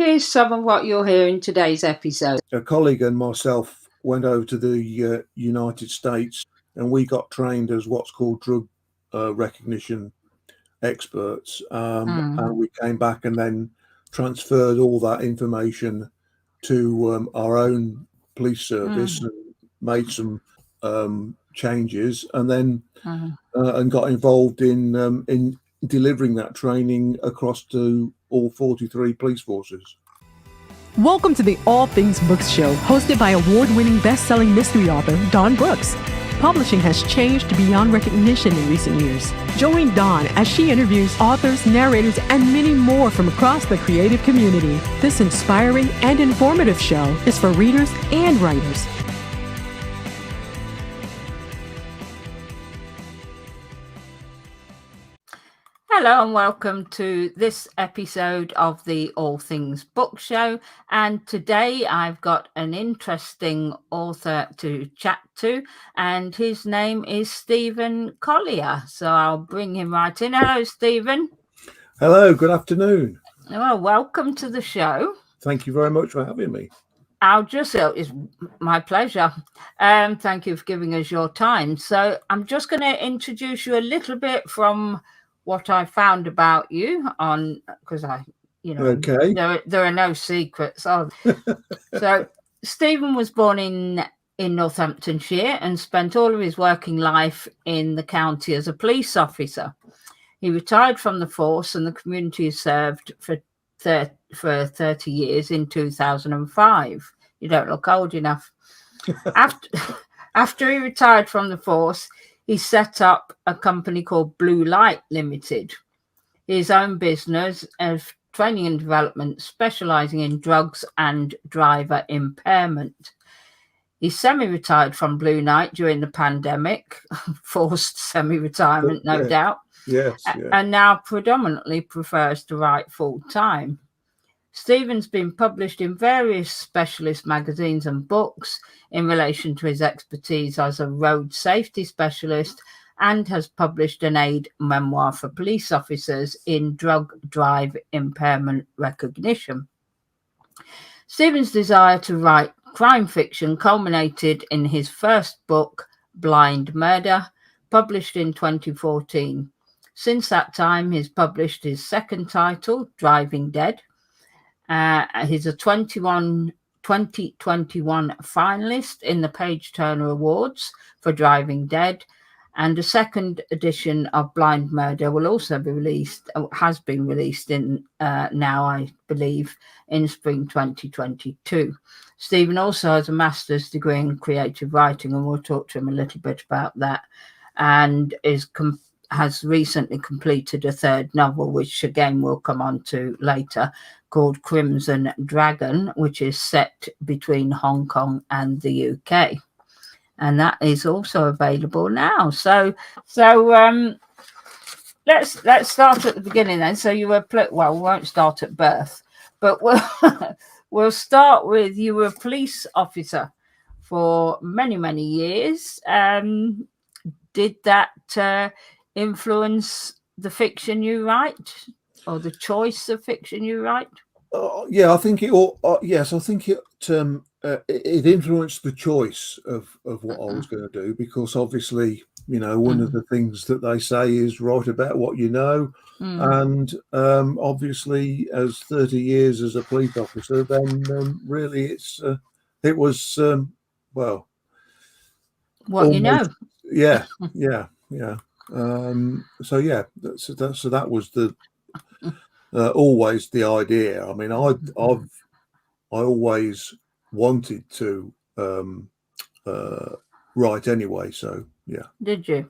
Here's some of what you'll hear in today's episode. A colleague and myself went over to the United States, and we got trained as what's called drug recognition experts. And we came back and then transferred all that information to our own police service and made some changes, and then and got involved in delivering that training across to all 43 police forces. Welcome to the All Things Books Show, hosted by award-winning best-selling mystery author Dawn Brooks. Publishing has changed beyond recognition in recent years. Join Dawn as she interviews authors, narrators, and many more from across the creative community. This inspiring and informative show is for readers and writers. Hello and welcome to this episode of the All Things Book Show. And today I've got an interesting author to chat to, and his name is Stephen Collier. So I'll bring him right in. Hello, Stephen. Hello, good afternoon. Well, welcome to the show. Thank you very much for having me. It's my pleasure. Thank you for giving us your time. So I'm just going to introduce you a little bit from what I found about you on, because okay. there are no secrets. So Stephen was born in Northamptonshire and spent all of his working life in the county as a police officer. He retired from the force and the community he served for 30 years in 2005. You don't look old enough. After he retired from the force, he set up a company called Blue Light Limited, his own business of training and development, specialising in drugs and driver impairment. He semi-retired from Blue Light during the pandemic, forced semi-retirement, no doubt. Yes. And now predominantly prefers to write full-time. Stephen's been published in various specialist magazines and books in relation to his expertise as a road safety specialist, and has published an aid memoir for police officers in drug drive impairment recognition. Stephen's desire to write crime fiction culminated in his first book, Blind Murder, published in 2014. Since that time, he's published his second title, Driving Dead. He's a 2021 finalist in the Page Turner Awards for Driving Dead, and a second edition of Blind Murder will also be released, has been released in now, I believe, in spring 2022. Stephen also has a master's degree in creative writing, and we'll talk to him a little bit about that, and has recently completed a third novel, which again we'll come on to later, called Crimson Dragon, which is set between Hong Kong and the UK. And that is also available now. So let's start at the beginning then. So you were, we won't start at birth, but we'll start with, you were a police officer for many, many years. Did that influence the fiction you write, or the choice of fiction you write? I think it. Yes, I think it. It influenced the choice of what I was going to do, because obviously, one of the things that they say is write about what you know, and obviously, as 30 years as a police officer, then really it was what almost, you know. Yeah. So that was the always the idea. I mean, I always wanted to write anyway. So yeah. Did you?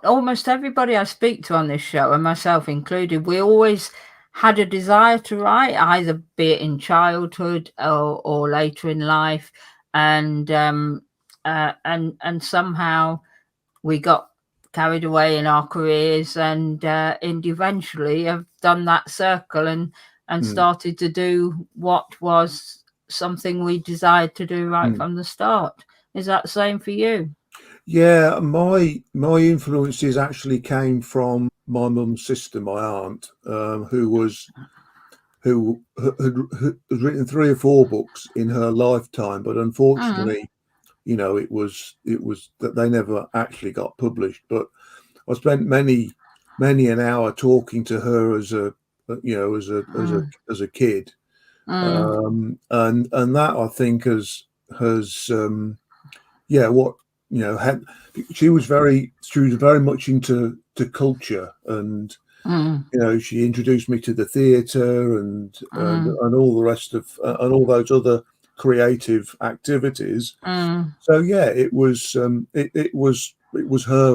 Almost everybody I speak to on this show, and myself included, we always had a desire to write, either be it in childhood or later in life, and somehow we got carried away in our careers, and eventually have done that circle and started to do what was something we desired to do right from the start. Is that the same for you? Yeah, my influences actually came from my mum's sister, my aunt, who who had written 3 or 4 books in her lifetime, but unfortunately, it was that they never actually got published. But I spent many an hour talking to her as a kid, and that I think has she was very much into culture, and she introduced me to the theatre and all the rest of and all those other creative activities. So yeah, it was her,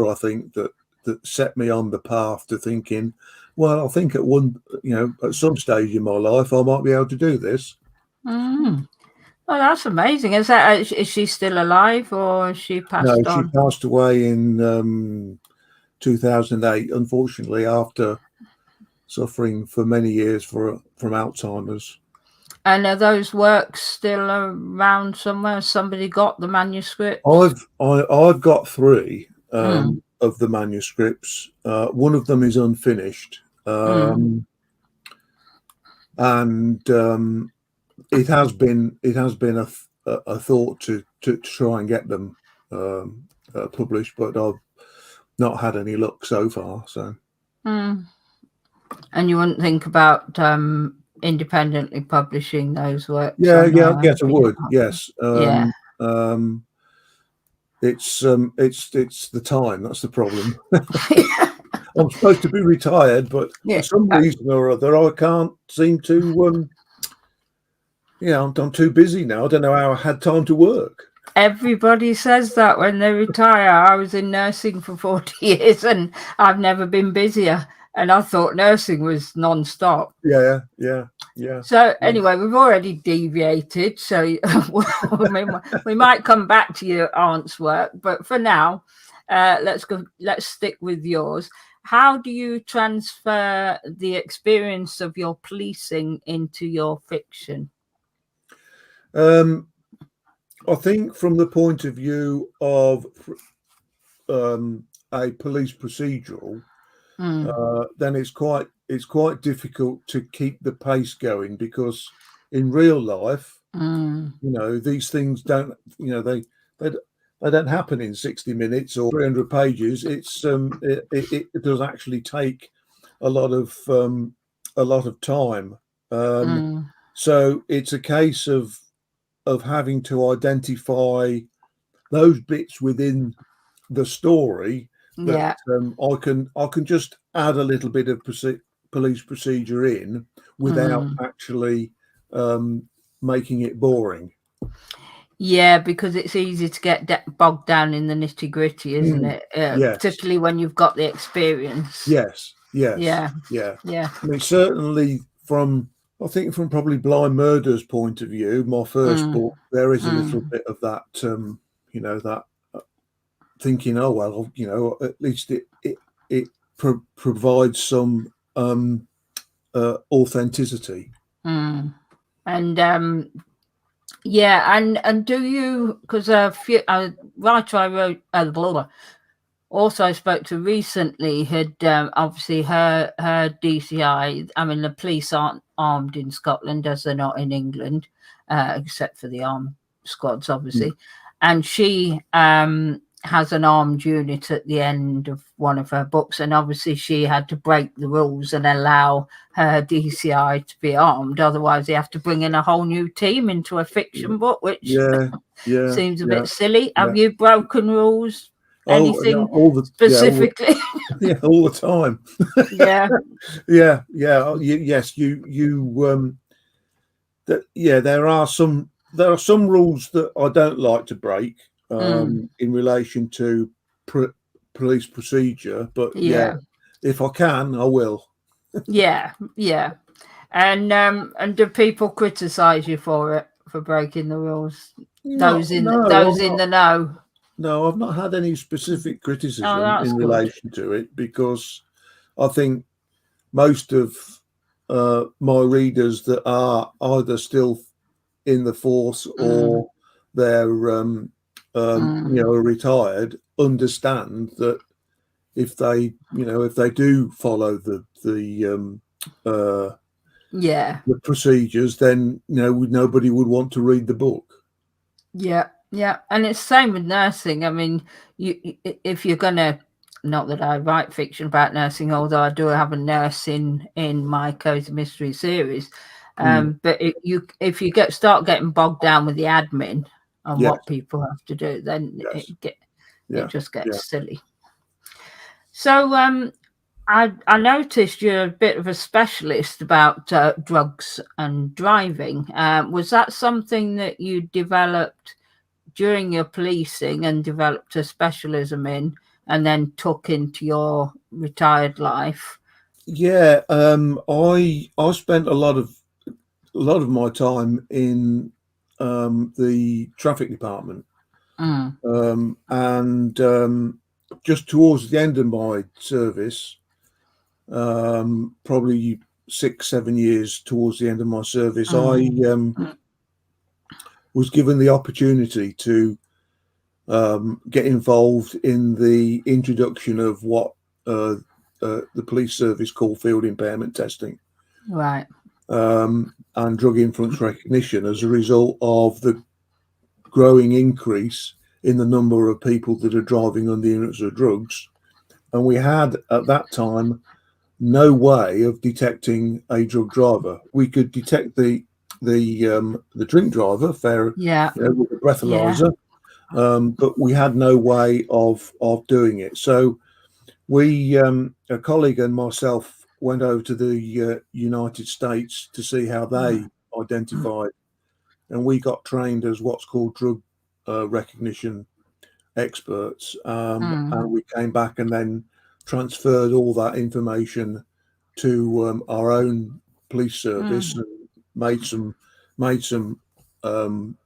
I think, that set me on the path to thinking, well, I think at some stage in my life I might be able to do this. Well, that's amazing. Is she still alive, or is she passed on? No, she passed away in 2008, unfortunately, after suffering for many years from Alzheimer's. And are those works still around somewhere? Somebody got the manuscript? I've got 3 of the manuscripts. One of them is unfinished, and it has been a thought to try and get them published, but I've not had any luck so far. So, and you wouldn't think about independently publishing those works? Yes, I would. Yes. It's the time. That's the problem. I'm supposed to be retired, but for some reason or other, I can't seem to. I'm too busy now. I don't know how I had time to work. Everybody says that when they retire. I was in nursing for 40 years, and I've never been busier. And I thought nursing was non-stop. Yeah. So anyway, we've already deviated. So we might come back to your aunt's work, but for now, let's stick with yours. How do you transfer the experience of your policing into your fiction? I think from the point of view of a police procedural, then it's quite difficult to keep the pace going, because in real life, these things don't, they don't happen in 60 minutes or 300 pages. It does actually take a lot of time. So it's a case of having to identify those bits within the story that I can just add a little bit of police procedure in without actually making it boring. Yeah, because it's easy to get bogged down in the nitty gritty, isn't it? Yes. Particularly when you've got the experience. Yes. Yeah. I mean, certainly from probably Blind Murder's point of view, my first book, there is a little bit of that, that thinking, oh well, at least it provides some authenticity. And and do you, because a writer I wrote also I spoke to recently had obviously her DCI. I mean, the police aren't armed in Scotland as they're not in England, except for the armed squads, obviously. And she has an armed unit at the end of one of her books, and obviously she had to break the rules and allow her DCI to be armed. Otherwise, they have to bring in a whole new team into a fiction book, which seems a bit silly. Have you broken rules? Anything specifically? All the time. Yes, there are some rules that I don't like to break in relation to police procedure, but if I can, I will. And do people criticize you for it, for breaking the rules? Those in the know. No, I've not had any specific criticism in relation to it, because I think most of my readers that are either still in the force or they're retired understand that if they do follow the Yeah. the procedures, then nobody would want to read the book. Yeah. Yeah. And it's the same with nursing. I mean, if you're going to, not that I write fiction about nursing, although I do have a nurse in my Cozy Mystery series. But if you start getting bogged down with the admin and Yes. what people have to do, then Yes. it just gets silly. So I noticed you're a bit of a specialist about drugs and driving. Was that something that you developed during your policing and developed a specialism in, and then took into your retired life? Yeah, I spent a lot of my time in the traffic department, and just towards the end of my service, probably 6-7 years towards the end of my service, I was given the opportunity to get involved in the introduction of what the police service called field impairment testing, Right. and drug influence recognition, as a result of the growing increase in the number of people that are driving under the influence of drugs. And we had at that time no way of detecting a drug driver. We could detect the drink driver, with a breathalyzer, but we had no way of doing it. So we, a colleague and myself, went over to the United States to see how they identified, and we got trained as what's called drug recognition experts, and we came back and then transferred all that information to our own police service, and made some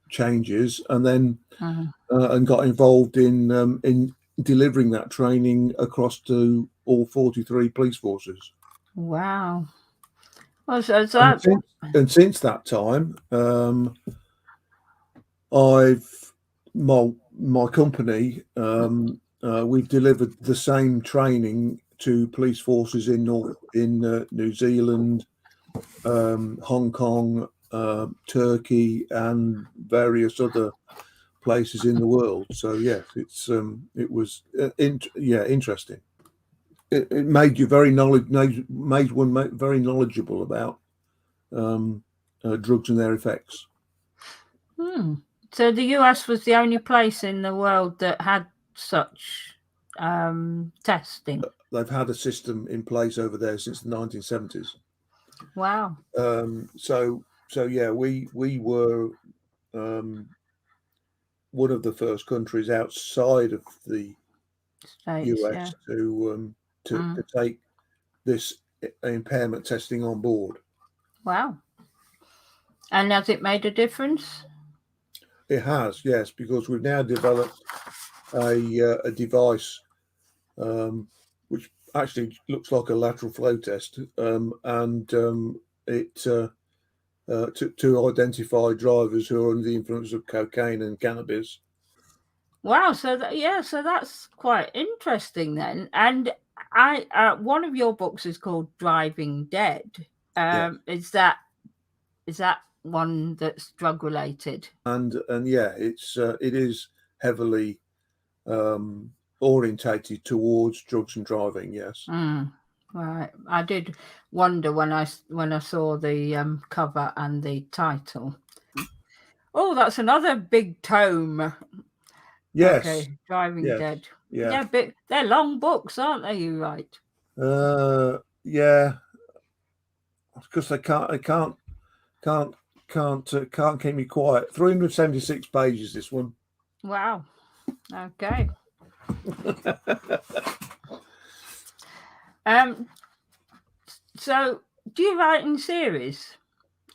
changes, and then and got involved in delivering that training across to all 43 police forces. Wow. Well, and since that time, my company, we've delivered the same training to police forces in New Zealand, Hong Kong, Turkey, and various other places in the world. So yes, it was interesting. It made you very very knowledgeable about drugs and their effects. So the US was the only place in the world that had such testing. They've had a system in place over there since the 1970s. Wow. So yeah, we were one of the first countries outside of the States, US to take this impairment testing on board. Wow. And has it made a difference? It has, yes, because we've now developed a device which actually looks like a lateral flow test, and it to identify drivers who are under the influence of cocaine and cannabis. Wow, so that's quite interesting then. And I one of your books is called Driving Dead. Is that one that's drug related? And yeah, it is heavily orientated towards drugs and driving. Yes. Right. I did wonder when I saw the cover and the title. Oh, that's another big tome. Yes. Okay, Driving Dead. Yeah, but they're long books, aren't they? You write? Yeah, because they can't keep me quiet. 376 pages, this one. Wow. Okay. So do you write in series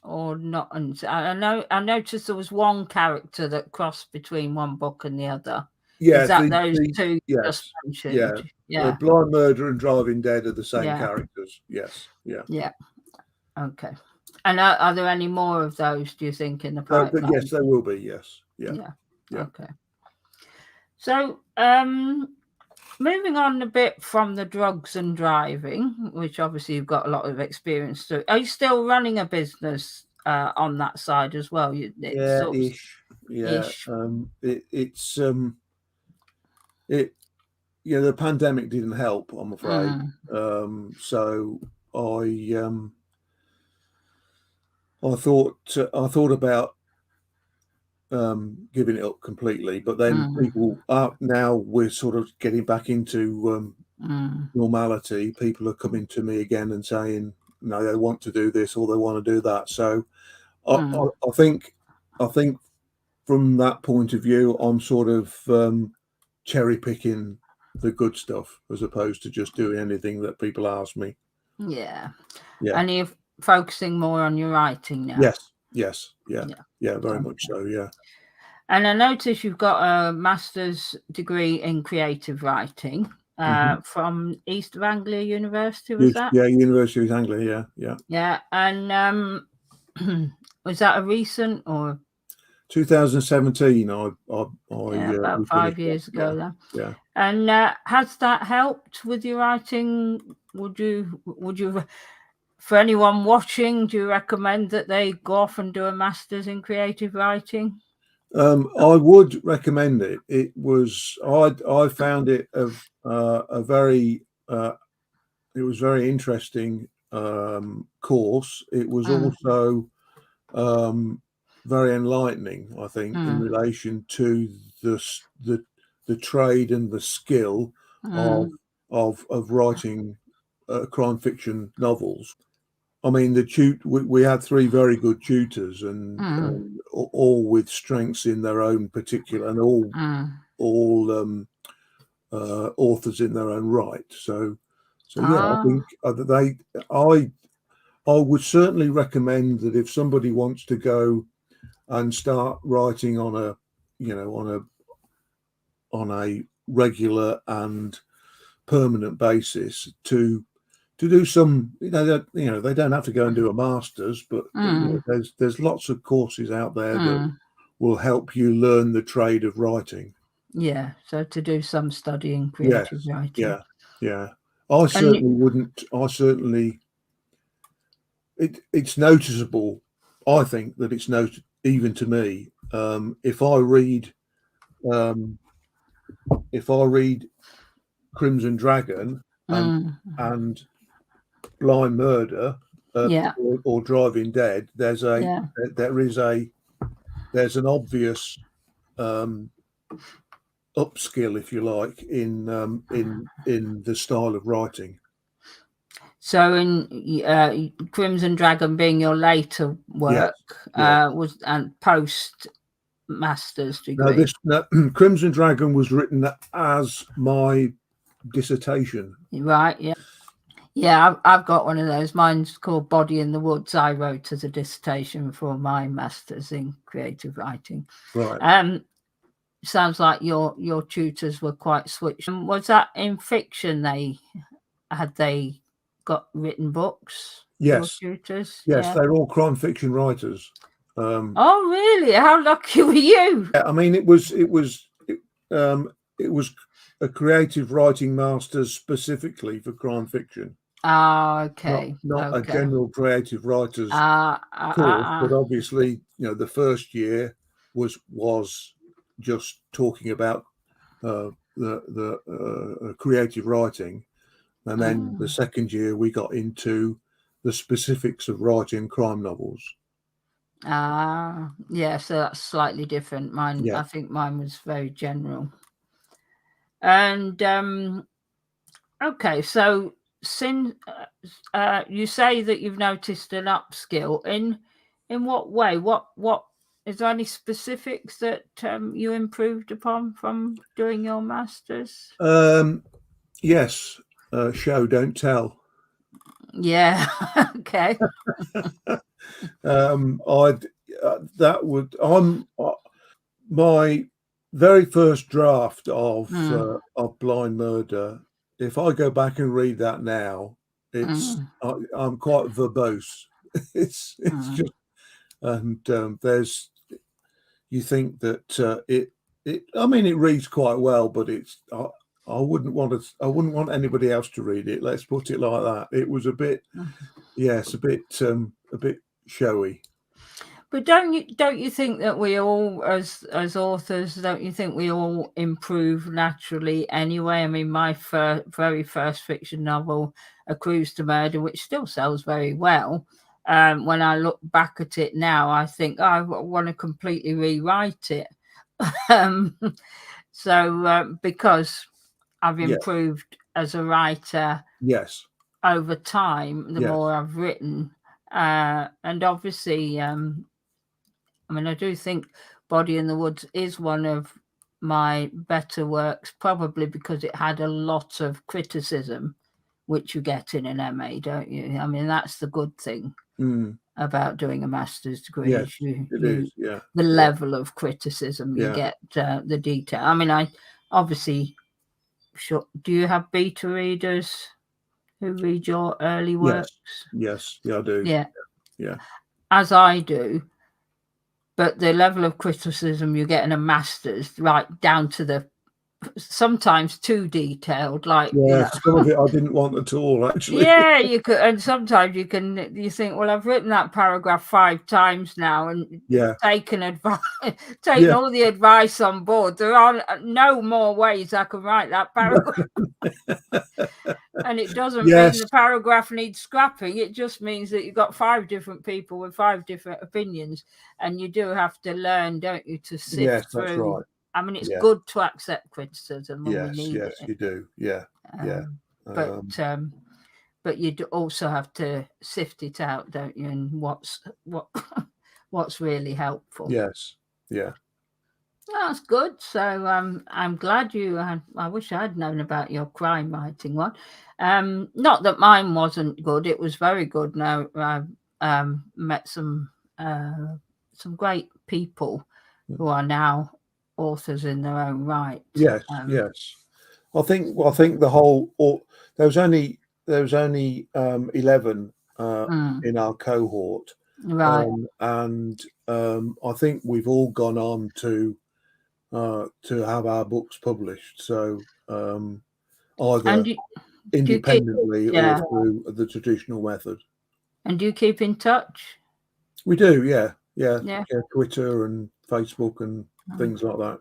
or not? I noticed there was one character that crossed between one book and the other. Yeah, is that those two just mentioned? Yeah. Blind Murder and Driving Dead are the same characters. Yes. Yeah. Okay. And are there any more of those, do you think, in the pipeline? Yes, there will be. Yes. Yeah. Okay. So moving on a bit from the drugs and driving, which obviously you've got a lot of experience to, are you still running a business on that side as well? Ish. The pandemic didn't help, I'm afraid. So I thought about giving it up completely, but then people are now, we're sort of getting back into normality. People are coming to me again and saying, no, they want to do this or they want to do that. So I think from that point of view, I'm sort of cherry picking the good stuff as opposed to just doing anything that people ask me. Yeah. And you're focusing more on your writing now? Yes. Very much so. Yeah. And I notice you've got a master's degree in creative writing from East Anglia University, was that? Yeah, University of East Anglia, yeah. Yeah, and was that a recent or? 2017, about 5 years ago then. Yeah. And has that helped with your writing? Would you, for anyone watching, do you recommend that they go off and do a master's in creative writing? I would recommend it. It was I found it a very it was very interesting course. It was also very enlightening, I think, in relation to the trade and the skill of writing crime fiction novels. I mean, we had 3 very good tutors, and all with strengths in their own particular, and all authors in their own right. So yeah, I think I would certainly recommend that if somebody wants to go and start writing on a regular and permanent basis to do some, they don't have to go and do a master's, but there's lots of courses out there that will help you learn the trade of writing. Yeah, so to do some study in creative writing. Yeah. I certainly it's noticeable. I think that it's even to me. If I read Crimson Dragon and Blind Murder or Driving Dead, there's an obvious upskill, if you like, in the style of writing. So in Crimson Dragon being your later work, was and post master's degree. Crimson Dragon was written as my dissertation. Right. Yeah. Yeah, I've got one of those. Mine's called Body in the Woods. I wrote as a dissertation for my master's in creative writing. Right. Sounds like your tutors were quite switched. Was that in fiction? They got written books? Yes. Your tutors? Yes, they're all crime fiction writers. Oh, really? How lucky were you? I mean, it was a creative writing master's specifically for crime fiction. Okay. Not a general creative writer's course, but obviously, the first year was just talking about the creative writing, and then the second year we got into the specifics of writing crime novels. Yeah, so that's slightly different. Mine, I think mine was very general. And okay, so since you say that you've noticed an upskill, in what way? What is there any specifics that you improved upon from doing your master's? Yes, show don't tell. Yeah. Okay. My very first draft of Blind Murder. If I go back and read that now, I'm quite verbose. It's just, and there's, you think that it reads quite well, but I wouldn't want anybody else to read it. Let's put it like that. It was a bit, yes, a bit showy. But don't you think that we all, as authors, don't you think we all improve naturally anyway? I mean, my very first fiction novel, A Cruise to Murder, which still sells very well. When I look back at it now, I think I want to completely rewrite it. Because I've improved as a writer. Yes. Over time, the more I've written, and obviously, I mean, I do think Body in the Woods is one of my better works, probably because it had a lot of criticism, which you get in an MA, don't you? I mean, that's the good thing about doing a master's degree. Yes, it is. Yeah. The level of criticism you get, the detail. I mean, I obviously, do you have beta readers who read your early works? Yes, I do. Yeah. As I do. But the level of criticism you get in a master's, right down to the sometimes too detailed, like some of it I didn't want at all, actually. Yeah, you could, and sometimes you think, well, I've written that paragraph 5 times now, and taken advice, all the advice on board. There are no more ways I can write that paragraph. And it doesn't mean the paragraph needs scrapping. It just means that you've got 5 different people with 5 different opinions, and you do have to learn, don't you, to sift through. That's right. I mean, it's good to accept criticism when we need it. You do. Yeah. But you also have to sift it out, don't you? And what's really helpful. Yes. Yeah. That's good. So I'm glad I wish I'd known about your crime writing one. Not that mine wasn't good. It was very good. Now I've met some great people who are now authors in their own right. Yes. I think the whole there was only 11 in our cohort, right? And I think we've all gone on to have our books published. So either independently or through the traditional method. And do you keep in touch? We do, yeah. Twitter and Facebook and things like that.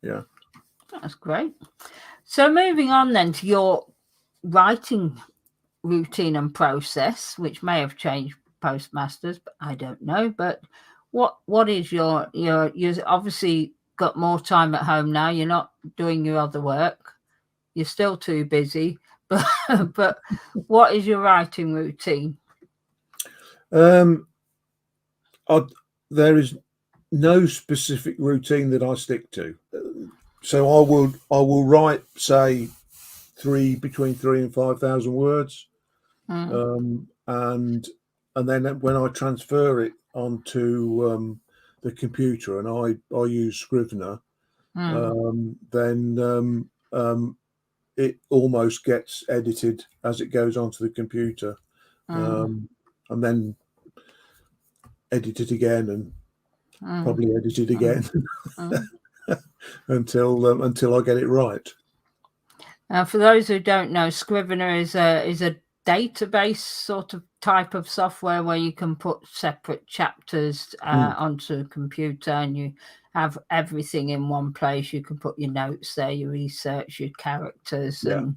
Yeah. That's great. So moving on then to your writing routine and process, which may have changed postmasters, but I don't know. But what is you're obviously got more time at home now. You're not doing your other work. You're still too busy. But what is your writing routine? There is no specific routine that I stick to. So I will write, say, between 3,000 and 5,000 words, and then when I transfer it onto the computer and I use Scrivener, then it almost gets edited as it goes onto the computer, and then edit it again and probably edit it again until I get it right. For those who don't know, Scrivener is a database sort of type of software where you can put separate chapters onto a computer, and you have everything in one place. You can put your notes there, your research, your characters, and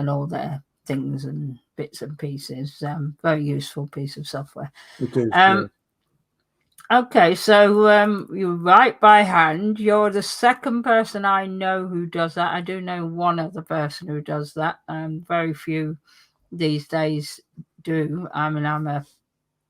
all their things and bits and pieces. Very useful piece of software. It is. Okay, so you write by hand. You're the second person I know who does that. I do know one other person who does that. Very few these days do. I mean, I'm a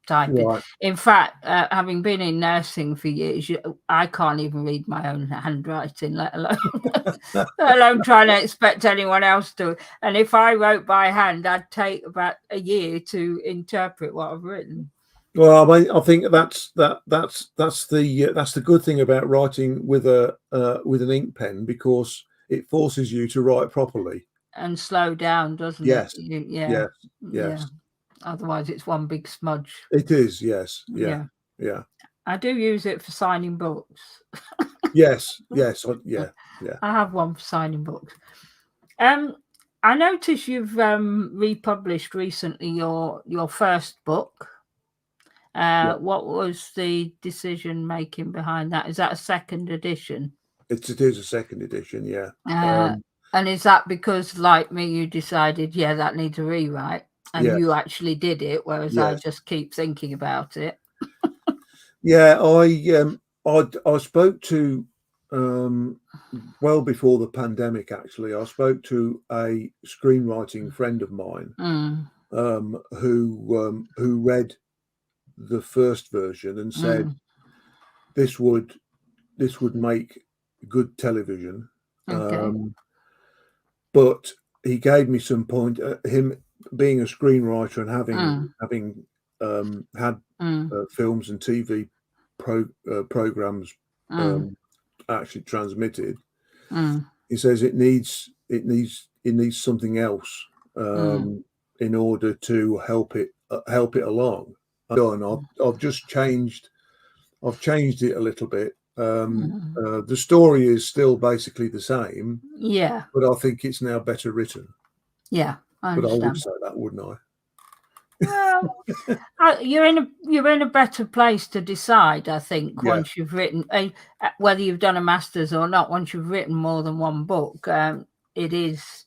typist. Right. In fact, having been in nursing for years, I can't even read my own handwriting, let alone trying to expect anyone else to. And if I wrote by hand, I'd take about a year to interpret what I've written. Well, I think that's the good thing about writing with an ink pen, because it forces you to write properly and slow down, doesn't it? Yes. Otherwise, it's one big smudge. It is. Yes. Yeah. I do use it for signing books. Yes. I have one for signing books. I notice you've republished recently your first book. What was the decision making behind that? Is that a second edition? It is a second edition, yeah. And is that because, like me, you decided, that needs a rewrite, and you actually did it, whereas I just keep thinking about it? Yeah, I spoke to well before the pandemic. Actually, I spoke to a screenwriting friend of mine who read the first version and said this would make good television. Okay. But he gave me some point. Him being a screenwriter and having had films and TV programs actually transmitted, he says it needs something else in order to help it along. I've just changed. I've changed it a little bit. The story is still basically the same. Yeah. But I think it's now better written. Yeah, I but understand. I would say that, wouldn't I? Well, you're in a better place to decide, I think, once you've written, whether you've done a master's or not. Once you've written more than one book, it is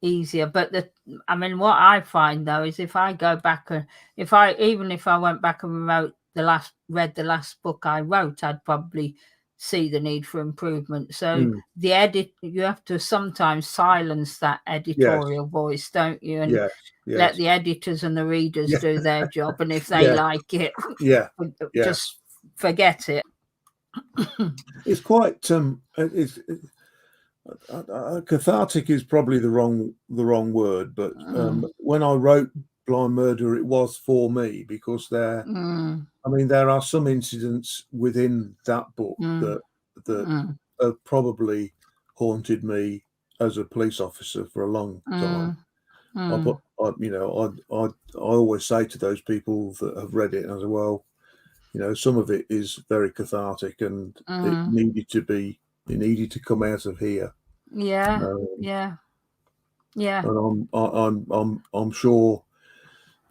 easier. But what I find though is if I go back and if I went back and read the last book I wrote, I'd probably see the need for improvement. So you have to sometimes silence that editorial voice, don't you? And let the editors and the readers do their job. And if they like it, just forget it. It's quite cathartic is probably the wrong word, but when I wrote Blind Murder, it was for me because there are some incidents within that book that have probably haunted me as a police officer for a long time. I always say to those people that have read it as well, some of it is very cathartic, and it needed to come out of here. And I'm sure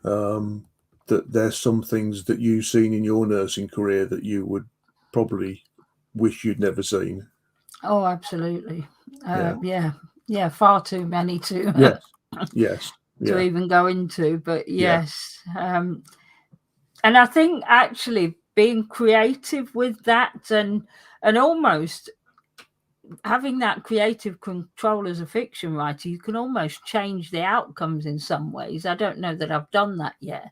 that there's some things that you've seen in your nursing career that you would probably wish you'd never seen. Oh, absolutely. Far too many to to even go into, but yes. And I think actually being creative with that and almost having that creative control as a fiction writer, you can almost change the outcomes in some ways. I don't know that I've done that yet,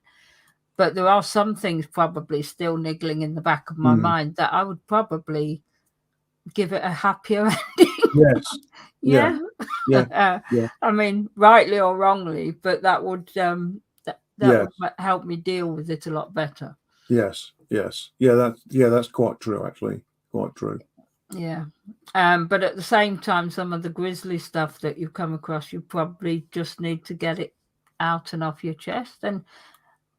but there are some things probably still niggling in the back of my mind that I would probably give it a happier ending. Yes. I mean, rightly or wrongly, but that would would help me deal with it a lot better. Yes. That's quite true, actually. Quite true. Yeah. But at the same time, some of the grisly stuff that you've come across, you probably just need to get it out and off your chest. And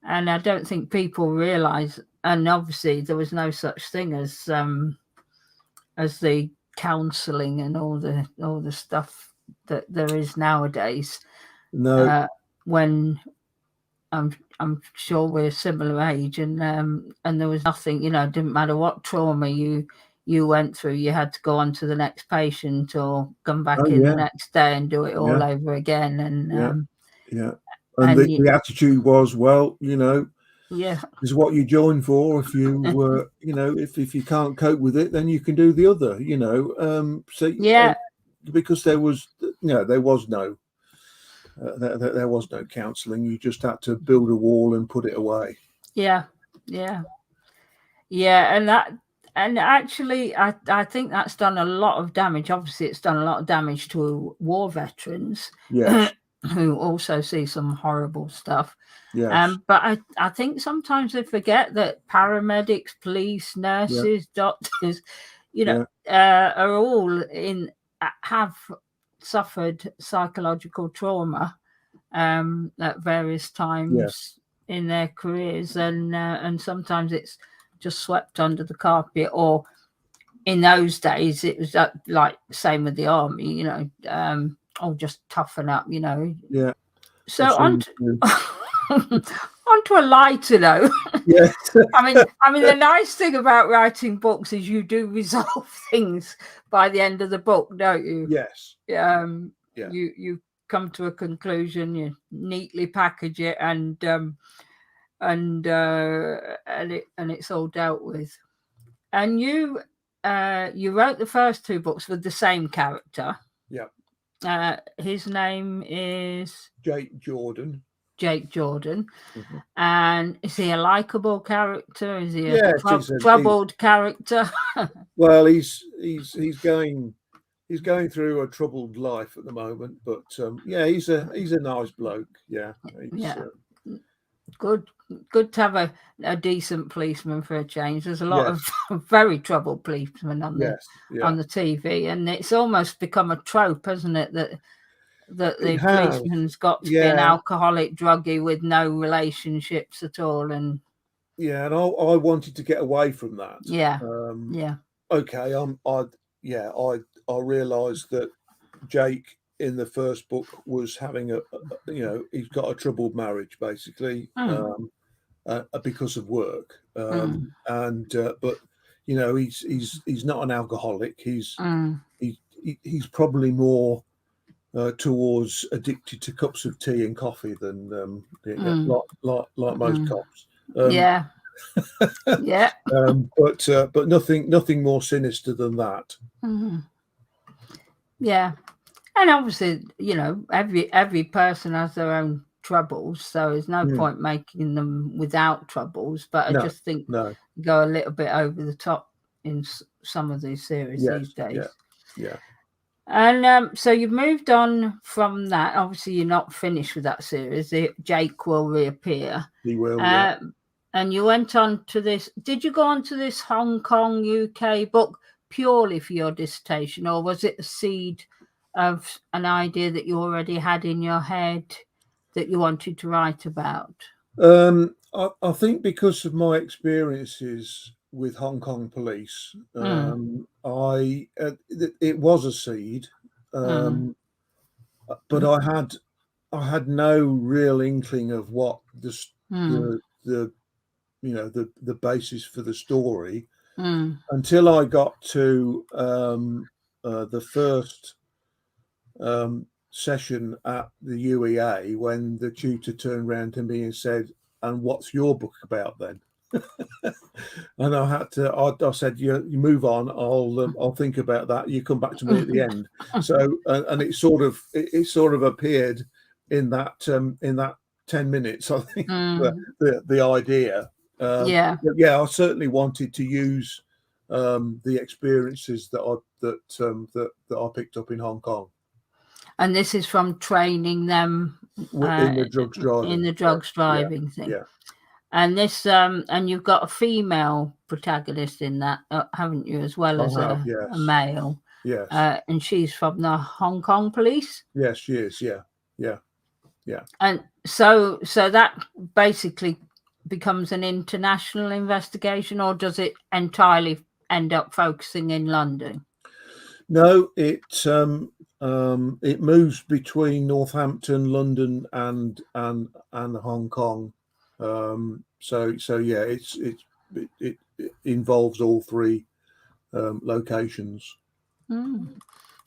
I don't think people realize, and obviously there was no such thing as the counselling and all the stuff that there is nowadays. No. When I'm sure we're similar age, and there was nothing, it didn't matter what trauma you went through, you had to go on to the next patient or come back the next day and do it all over again. And the attitude was, well, this is what you join for. If you if you can't cope with it, then you can do the other, because there was no counselling. You just had to build a wall and put it away. And actually, I think that's done a lot of damage. Obviously, it's done a lot of damage to war veterans who also see some horrible stuff. But I think sometimes they forget that paramedics, police, nurses, doctors, are all have suffered psychological trauma at various times in their careers, and sometimes it's just swept under the carpet, or in those days it was like same with the army, just toughen up, Yeah. So onto a lighter note. Yes. I mean, the nice thing about writing books is you do resolve things by the end of the book, don't you? Yes. You come to a conclusion, you neatly package it, and it's all dealt with. And you wrote the first 2 books with the same character. Yeah. His name is Jake Jordan. Mm-hmm. And is he a likable character? Is he a troubled character? Well, he's going through a troubled life at the moment, but he's a nice bloke. Good to have a decent policeman for a change. There's a lot of very troubled policemen on the TV, and it's almost become a trope, hasn't it, that the policeman's got to be an alcoholic druggie with no relationships at all. And I wanted to get away from that. Okay, I realised that Jake in the first book was having he's got a troubled marriage basically, because of work, but he's not an alcoholic. He's probably more towards addicted to cups of tea and coffee than like most cops. But nothing more sinister than that. And obviously, every person has their own troubles, so there's no point making them without troubles. But I just think go a little bit over the top in some of these series these days. And so you've moved on from that. Obviously, you're not finished with that series. Jake will reappear. He will. And you went on to this. Did you go on to this Hong Kong, UK book purely for your dissertation, or was it a seed of an idea that you already had in your head that you wanted to write about? I think because of my experiences with Hong Kong police, it was a seed, but I had no real inkling of what the basis for the story until I got to the first session at the UEA, when the tutor turned around to me and said, "And what's your book about then?" And I said, you move on. I'll think about that. You come back to me at the end. So, and it sort of appeared in that 10 minutes, I think, the idea. I certainly wanted to use the experiences that I picked up in Hong Kong. And this is from training them in the drugs driving. In the drugs driving thing. Yeah. And this, and you've got a female protagonist in that, haven't you, as well as a male? Yes. And she's from the Hong Kong police. Yes, she is. Yeah. And so that basically becomes an international investigation, or does it entirely end up focusing in London? No, it moves between Northampton, London, and Hong Kong. It involves all 3 locations.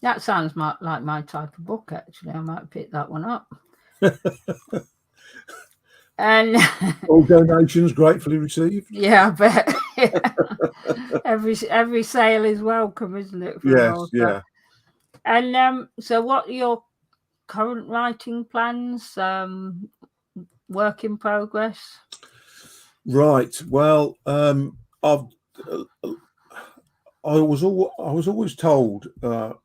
That sounds like my type of book. Actually, I might pick that one up. And all donations gratefully received. Yeah, I bet. Every sale is welcome, isn't it? Yes. And so, what are your current writing plans? Work in progress? Right. Well, I was always told a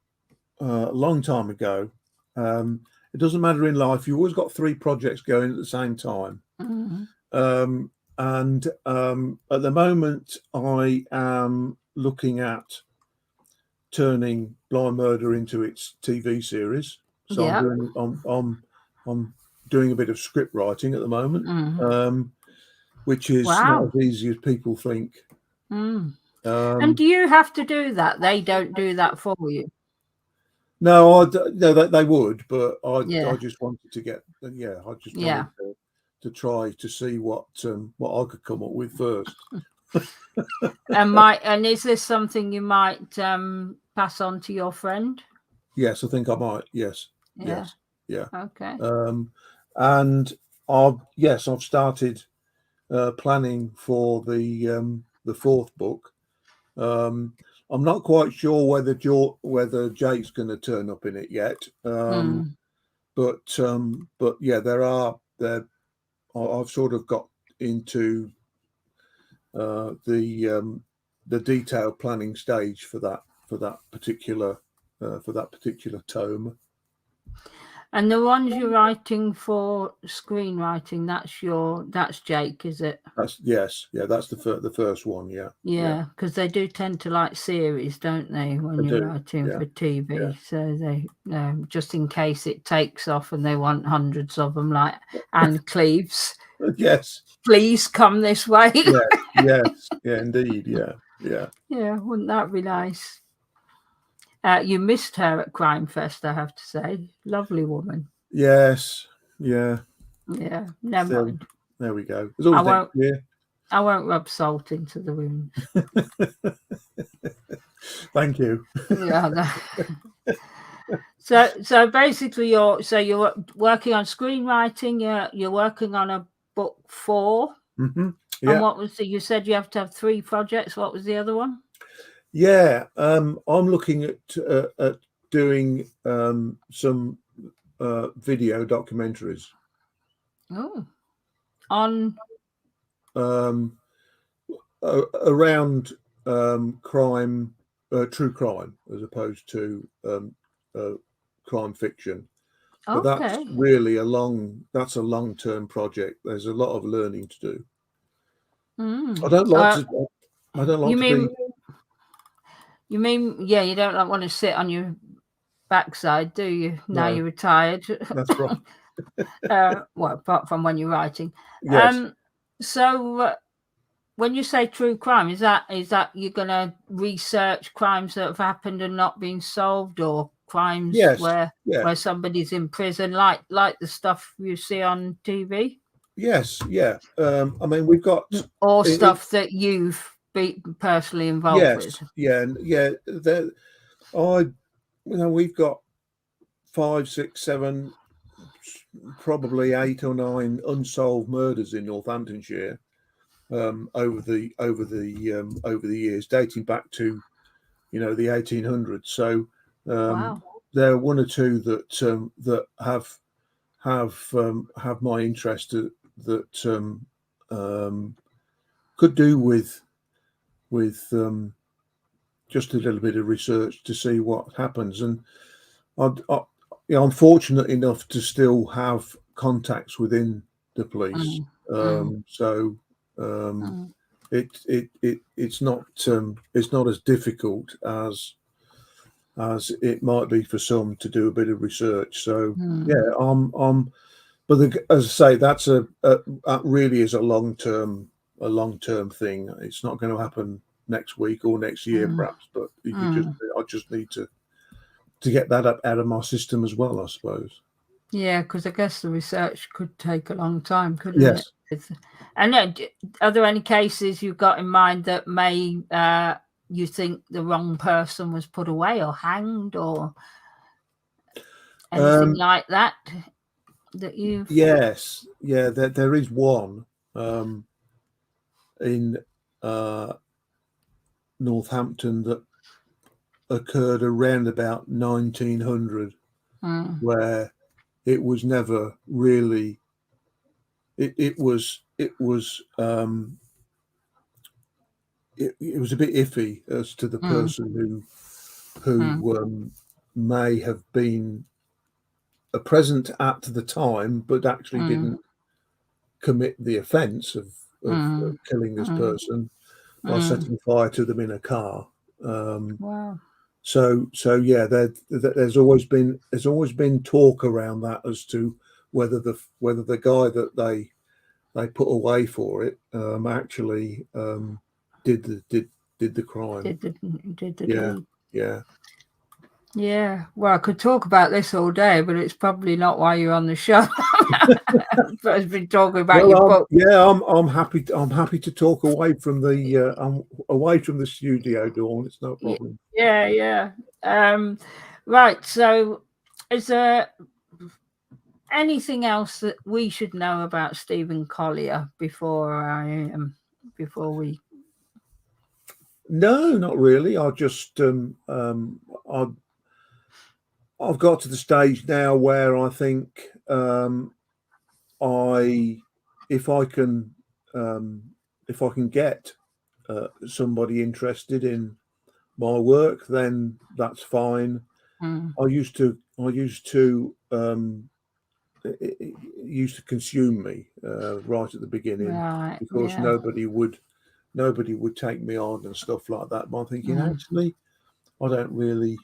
long time ago, it doesn't matter in life. You always got 3 projects going at the same time. And at the moment, I am looking at turning Blind Murder into its TV series. So I'm doing a bit of script writing at the moment, which is not as easy as people think. And do you have to do that? They don't do that for you? No, no, they would, but I just wanted to get, I just wanted to try to see what I could come up with first. And is this something you might pass on to your friend? Yes, I think I might. Yes. Yeah. Yeah. Okay. And I've started planning for the fourth book. I'm not quite sure whether Jake's going to turn up in it yet. But yeah, I've sort of got into the detailed planning stage for that particular tome. And the ones you're writing for screenwriting, that's Jake, is it? That's the first one. Yeah, because they do tend to like series, don't they, when you're writing for TV? Yeah. So they, just in case it takes off and they want hundreds of them, like Anne Cleves. Yes. Please come this way. Yes, indeed, yeah. Yeah, wouldn't that be nice? You missed her at Crime Fest, I have to say. Lovely woman. Yes, yeah. Yeah, never mind. There we go. I won't rub salt into the wound. Thank you. Yeah. So basically, you're working on screenwriting. You're working on a book 4. Mm-hmm. Yeah. And what was you said you have to have 3 projects? What was the other one? Yeah, I'm looking at doing some video documentaries. Oh, on around crime, true crime, as opposed to crime fiction. But that's really a long-term project. There's a lot of learning to do. I don't like to. I don't like to be. You mean, you don't want to sit on your backside, do you? Now you're retired. That's right. Well, apart from when you're writing. Yes. So when you say true crime, is that you're going to research crimes that have happened and not been solved, or crimes where somebody's in prison, like the stuff you see on TV? Yes, yeah. I mean, we've got stuff that you've been personally involved with. Yeah. We've got 5, 6, 7, probably 8 or 9 unsolved murders in Northamptonshire over the years, dating back to the 1800s. So there are 1 or 2 that have my interest that could do with just a little bit of research to see what happens. And I'm fortunate enough to still have contacts within the police. So it's not as difficult as it might be for some to do a bit of research. So but as I say, that's that really is a long-term thing. It's not going to happen next week or next year, perhaps, but I just need to get that up out of my system as well, I suppose. Yeah, because I guess the research could take a long time, couldn't it? And are there any cases you've got in mind that may you think the wrong person was put away or hanged or anything like that? That you there is one in Northampton that occurred around about 1900 where it was never really it was a bit iffy as to the person who may have been present at the time, but actually didn't commit the offence of killing this person by setting fire to them in a car. Wow. So yeah, there's always been talk around that as to whether the guy that they put away for it actually did the crime. Did the deed. Yeah. Yeah, well, I could talk about this all day, but it's probably not why you're on the show. But I've been talking about your book. Yeah, I'm happy. I'm happy to talk away from the away from the studio, Dawn. It's no problem. Yeah. Right. So, is there anything else that we should know about Stephen Collier before we? No, not really. I just I've got to the stage now where I think if I can get somebody interested in my work, then that's fine. I used to it used to consume me right at the beginning, Right, because nobody would take me on and stuff like that. But I'm thinking, actually, I'm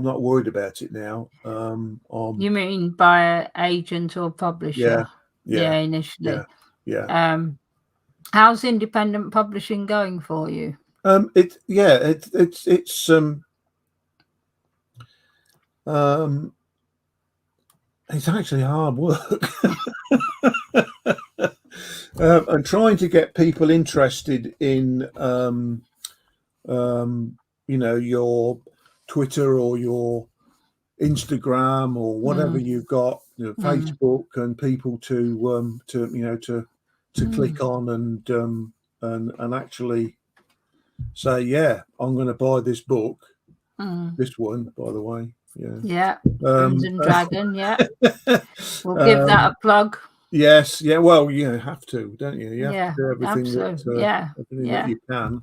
not worried about it now. You mean by an agent or publisher? Yeah, initially. Yeah. How's independent publishing going for you? It's actually hard work. And trying to get people interested in your Twitter or your Instagram or whatever you've got, Facebook, and people to click on and actually say, yeah, I'm going to buy this book, this one, by the way. Yeah, Crimson Dragon. Yeah, we'll give that a plug. Yes, yeah. Well, you have to, don't you? You have to do everything absolutely. everything that you can.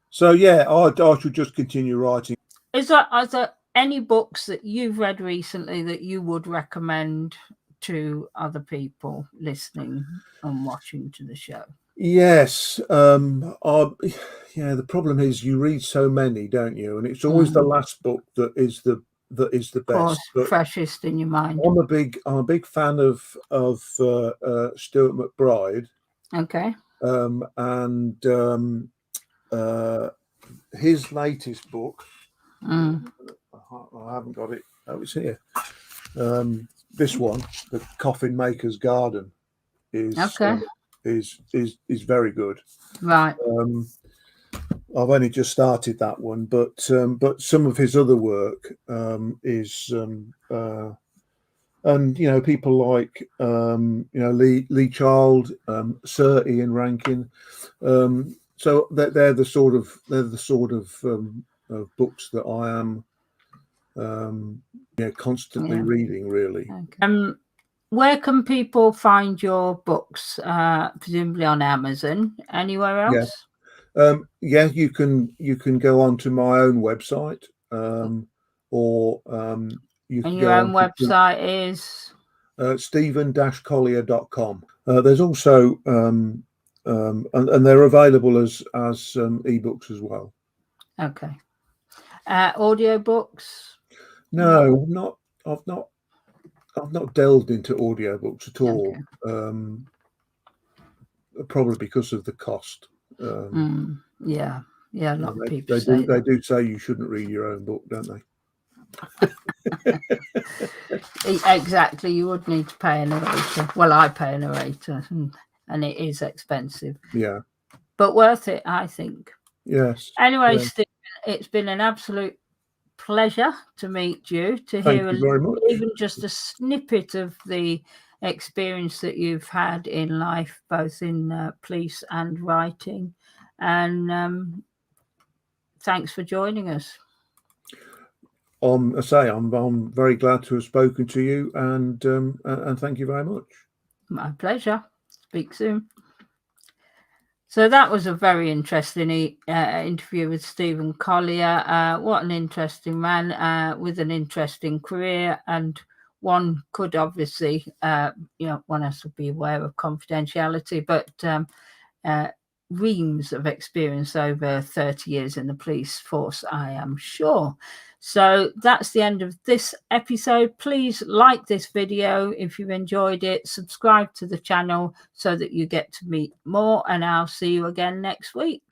So yeah, I should just continue writing. Are there any books that you've read recently that you would recommend to other people listening and watching to the show? Yes. The problem is you read so many, don't you? And it's always the last book that is the best, of course, freshest in your mind. I'm a big fan of Stuart McBride. Okay. And his latest book. I haven't got it. Oh, it's here. This one, The Coffin Maker's Garden, is very good. Right. I've only just started that one, but some of his other work is and people like Lee Child, Sir Ian Rankin. So they're the sort of books that I am constantly reading, really. Okay. Where can people find your books? Presumably on Amazon. Anywhere else? You can go onto my own website, or you can and your own website is stephen-collier.com. There's also and they're available as ebooks as well. Okay. Audiobooks? No, I've not delved into audiobooks at all. Okay. Probably because of the cost. A lot of people say they do say you shouldn't read your own book, don't they? Exactly. You would need to pay a narrator. Well, I pay a narrator, and it is expensive. Yeah, but worth it, I think. Yes. Anyway, Stephen, it's been an absolute pleasure to meet you, to hear even just a snippet of the experience that you've had in life, both in police and writing. And thanks for joining us. I'm very glad to have spoken to you, and thank you very much. My pleasure. Speak soon. So that was a very interesting interview with Stephen Collier. What an interesting man with an interesting career, and one could obviously, one has to be aware of confidentiality, but reams of experience over 30 years in the police force, I am sure. So that's the end of this episode. Please like this video if you've enjoyed it. Subscribe to the channel so that you get to meet more, and I'll see you again next week.